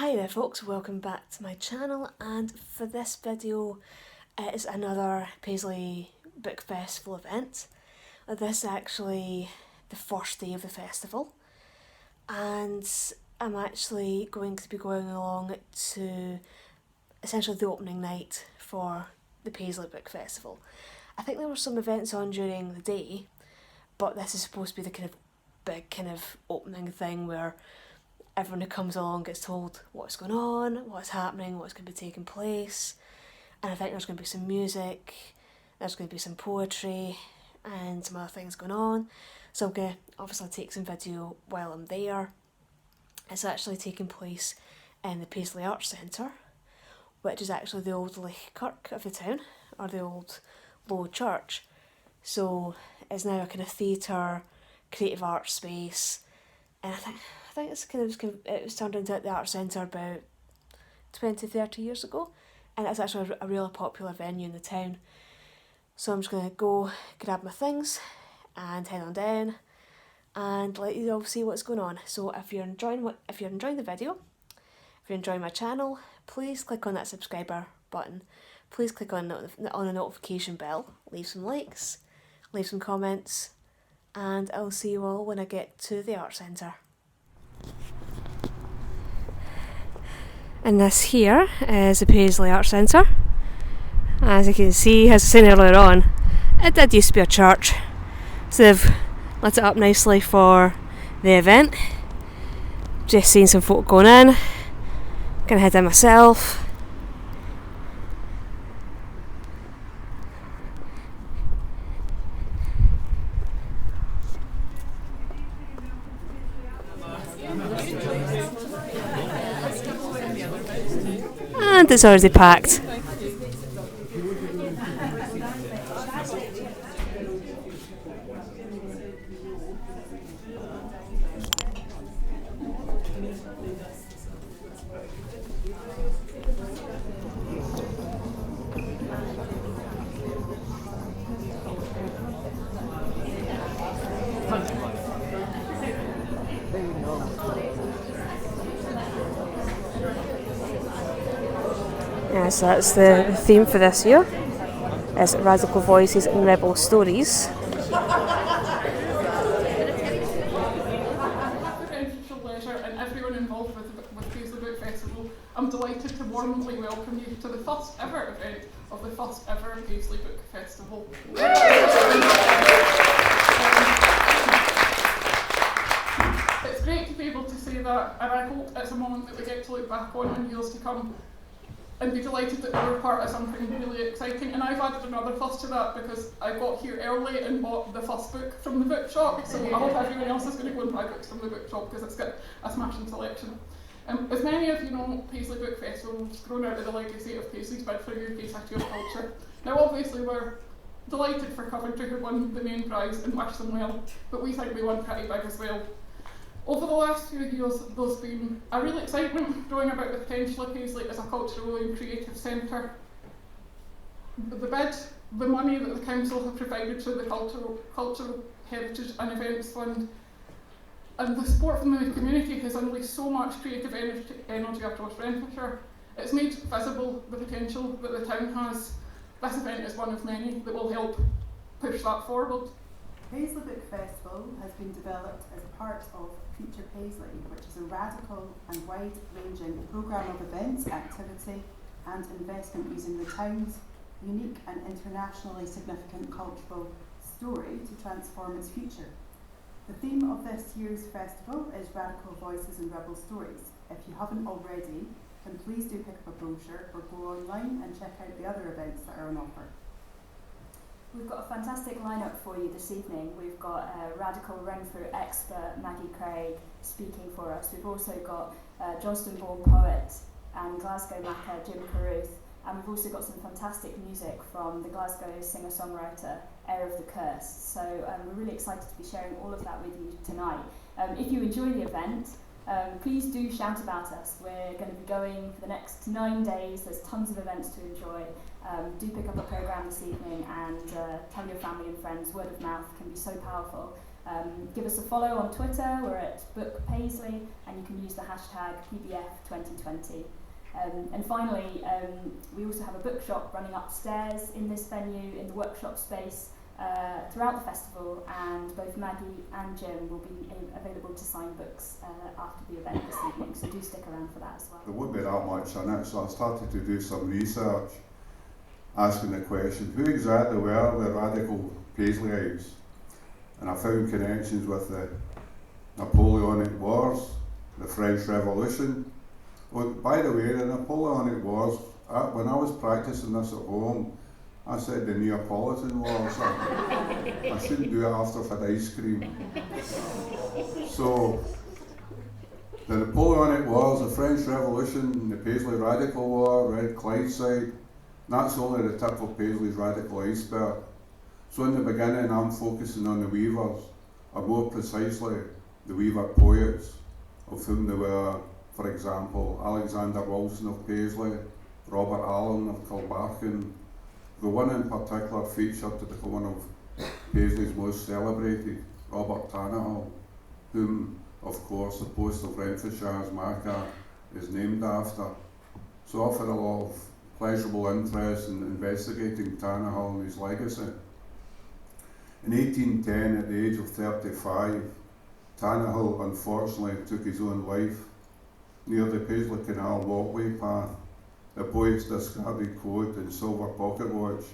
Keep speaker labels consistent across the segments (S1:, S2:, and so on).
S1: Hi there folks, welcome back to my channel, and for this video it is another Paisley Book Festival event. This is actually the first day of the festival, and I'm actually going to be going along to essentially the opening night for the Paisley Book Festival. I think there were some events on during the day, but this is supposed to be the kind of big kind of opening thing where everyone who comes along gets told what's going on, what's happening, what's going to be taking place. And I think there's going to be some music, there's going to be some poetry and some other things going on. So I'm going to obviously take some video while I'm there. It's actually taking place in the Paisley Art Center, which is actually the old Lake Kirk of the town, or the old Low Church. So it's now a kind of theatre, creative art space, and I think it was turned into the art centre about 20-30 years ago, and it's actually a really popular venue in the town. So I'm just going to go grab my things and head on down and let you all see what's going on. So if you're enjoying the video, if you're enjoying my channel, please click on that subscriber button. Please click on the notification bell, leave some likes, leave some comments, and I'll see you all when I get to the art centre. And this here is the Paisley Art Center. As you can see, as I said earlier on, it did used to be a church, so they've lit it up nicely for the event. Just seen some folk going in, gonna head in myself. And it's already packed. Yeah, so that's the theme for this year, is Radical Voices and Rebel Stories.
S2: Leisure and everyone involved with Paisley Book Festival, I'm delighted to warmly welcome you to the first ever event of the first ever Paisley Book Festival. It's great to be able to say that, and I hope it's a moment that we get to look back on in years to come and be delighted that we were part of something really exciting. And I've added another first to that because I got here early and bought the first book from the bookshop, so I hope everyone else is going to go and buy books from the bookshop because it's got a smashing selection. As many of you know, Paisley Book Festival has grown out of the legacy of Paisley's bid for UK City of Culture. Now obviously we're delighted for Coventry who won the main prize and wish them well, but we think we won pretty big as well. Over the last few years, there's been a real excitement growing about the potential of Paisley as a cultural and creative centre. The bid, the money that the council have provided through the Cultural Heritage and Events Fund, and the support from the community has unleashed so much creative energy across Renfrewshire. It's made visible the potential that the town has. This event is one of many that will help push that forward.
S3: Paisley Book Festival has been developed as part of Future Paisley, which is a radical and wide-ranging programme of events, activity and investment using the town's unique and internationally significant cultural story to transform its future. The theme of this year's festival is Radical Voices and Rebel Stories. If you haven't already, then please do pick up a brochure or go online and check out the other events that are on offer.
S4: We've got a fantastic lineup for you this evening. We've got radical Renfrew expert Maggie Craig speaking for us. We've also got Johnston-born poet and Glasgow Macker Jim Carruth, and we've also got some fantastic music from the Glasgow singer-songwriter Heir of the Curse. So we're really excited to be sharing all of that with you tonight. If you enjoy the event, please do shout about us. We're going to be going for the next 9 days. There's tons of events to enjoy. Do pick up a programme this evening and tell your family and friends. Word of mouth can be so powerful. Give us a follow on Twitter, we're at Book Paisley, and you can use the hashtag PBF2020. And finally, we also have a bookshop running upstairs in this venue, in the workshop space, throughout the festival, and both Maggie and Jim will be available to sign books after the event this evening, so do stick around for that as well.
S5: There won't be that much in it, so I started to do some research, asking the question, who exactly were the radical Paisleyites? And I found connections with the Napoleonic Wars, the French Revolution. Well, by the way, the Napoleonic Wars, when I was practicing this at home, I said the Neapolitan Wars. I shouldn't do it after I've had ice cream. So, the Napoleonic Wars, the French Revolution, the Paisley Radical War, Red Clydeside, that's only the tip of Paisley's radical iceberg. So in the beginning I'm focusing on the weavers, or more precisely, the weaver poets, of whom there were, for example, Alexander Wilson of Paisley, Robert Allen of Kilbarchan. The one in particular featured to become one of Paisley's most celebrated, Robert Tannahill, whom, of course, the post of Renfrewshire's marker is named after. So I've had a lot of pleasurable interest in investigating Tannahill and his legacy. In 1810, at the age of 35, Tannahill unfortunately took his own life near the Paisley Canal walkway path. The poet's discarded coat and silver pocket watch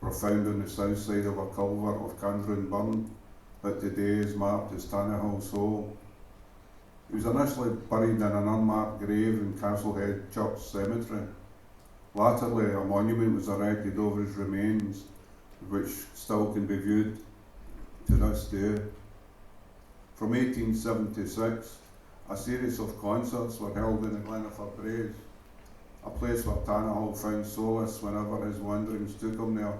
S5: were found on the south side of a culvert of Candron Burn that today is marked as Tannahill's Hole. He was initially buried in an unmarked grave in Castlehead Church Cemetery. Latterly, a monument was erected over his remains, which still can be viewed to this day. From 1876, a series of concerts were held in the Glenifer Braes, a place where Tannahill found solace whenever his wanderings took him there.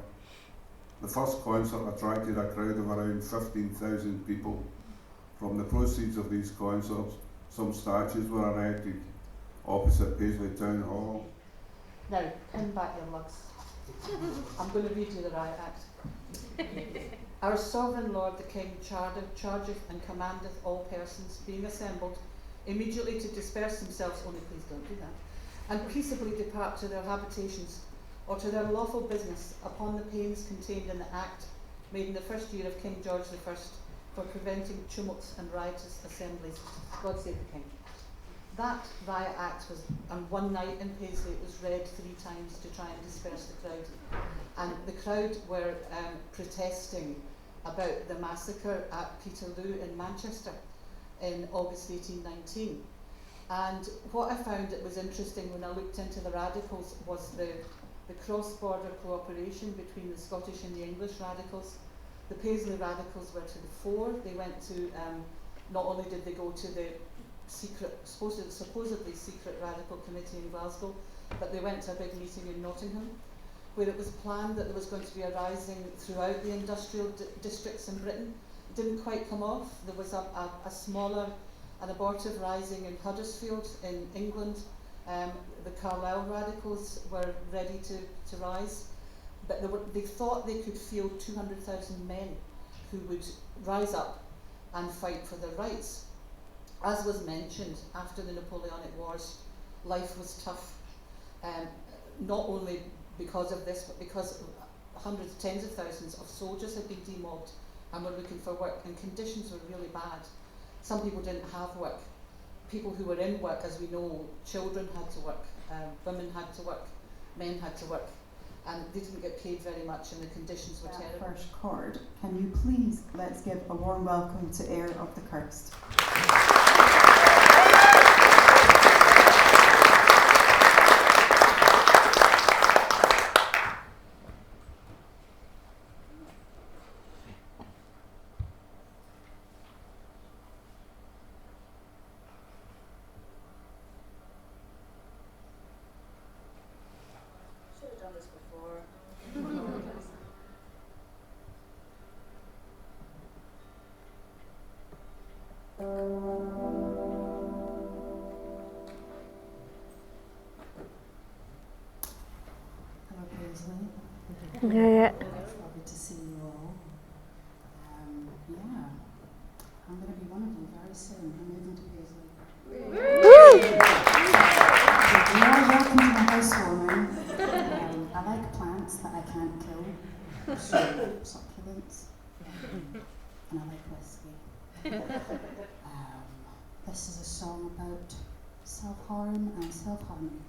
S5: The first concert attracted a crowd of around 15,000 people. From the proceeds of these concerts, some statues were erected opposite Paisley Town Hall.
S6: Now, pin back your lugs. I'm going to read you the riot act. Our sovereign lord the king chargeth and commandeth all persons being assembled immediately to disperse themselves, only please don't do that, and peaceably depart to their habitations or to their lawful business upon the pains contained in the act made in the first year of King George I for preventing tumults and riotous assemblies. God save the king. That riot act was, on one night in Paisley, it was read 3 times to try and disperse the crowd. And the crowd were protesting about the massacre at Peterloo in Manchester in August 1819. And what I found that was interesting when I looked into the radicals was the cross-border cooperation between the Scottish and the English radicals. The Paisley radicals were to the fore. They went to, not only did they go to the supposedly secret radical committee in Glasgow, but they went to a big meeting in Nottingham, where it was planned that there was going to be a rising throughout the industrial districts in Britain. It didn't quite come off. There was a smaller, an abortive rising in Huddersfield in England. The Carlisle radicals were ready to rise, but they thought they could field 200,000 men who would rise up and fight for their rights. As was mentioned, after the Napoleonic Wars, life was tough, not only because of this, but because hundreds, tens of thousands of soldiers had been demobbed and were looking for work, and conditions were really bad. Some people didn't have work. People who were in work, as we know, children had to work, women had to work, men had to work, and they didn't get paid very much, and the conditions were terrible.
S3: First chord, can you please let's give a warm welcome to Heir of the Cursed.
S1: Should have done this before.
S3: Hello, Paisley.
S1: Yeah.
S3: It's lovely to see you all. Yeah. succulents, and I like whiskey. This is a song about self-harm and self-harmony.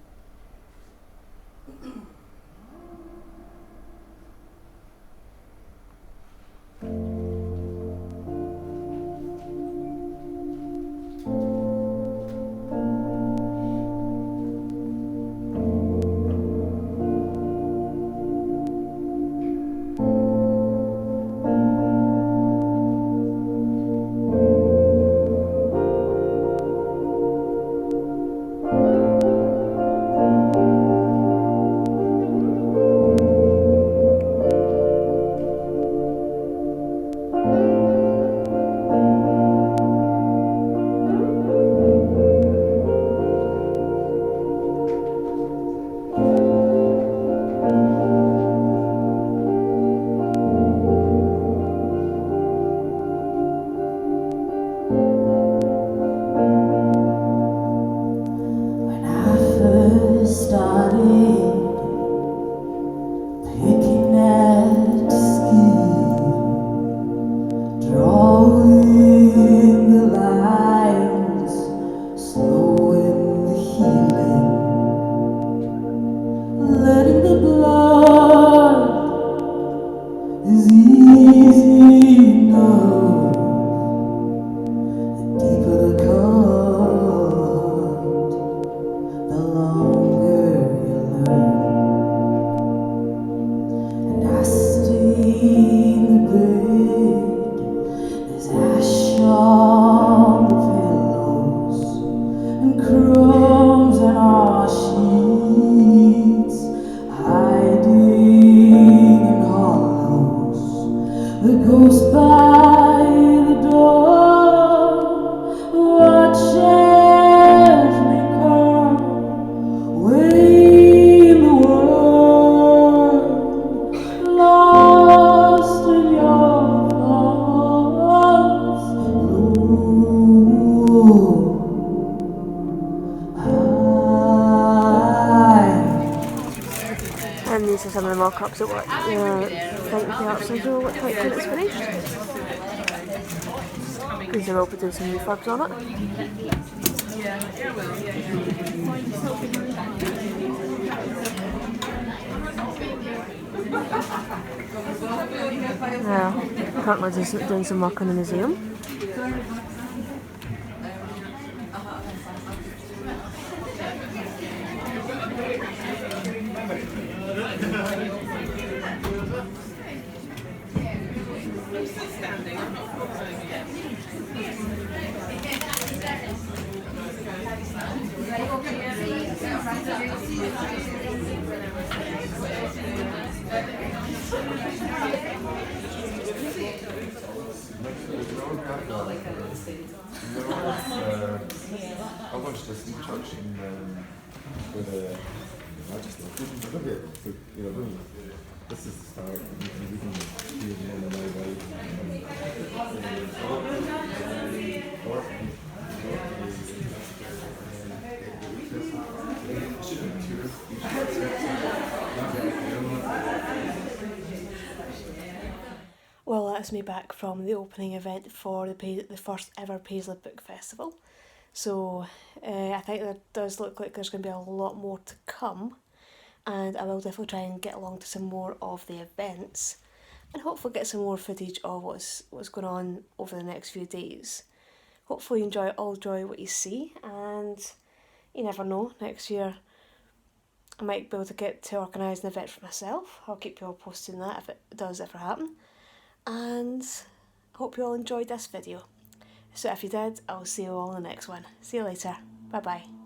S1: And these are some of the mock-ups at what I think the Art Center will look like when it's finished. Because they will be doing some refurbs on it. Currently doing some work in the museum.
S7: I watched this introduction with I just love it. This is the start. We can see it in my way.
S1: Well, that's me back from the opening event for the first ever Paisley Book Festival. So I think there does look like there's going to be a lot more to come, and I will definitely try and get along to some more of the events and hopefully get some more footage of what's going on over the next few days. Hopefully you enjoy what you see, and you never know, next year I might be able to get to organise an event for myself. I'll keep you all posted on that if it does ever happen. And I hope you all enjoyed this video. So if you did, I'll see you all in the next one. See you later. Bye bye.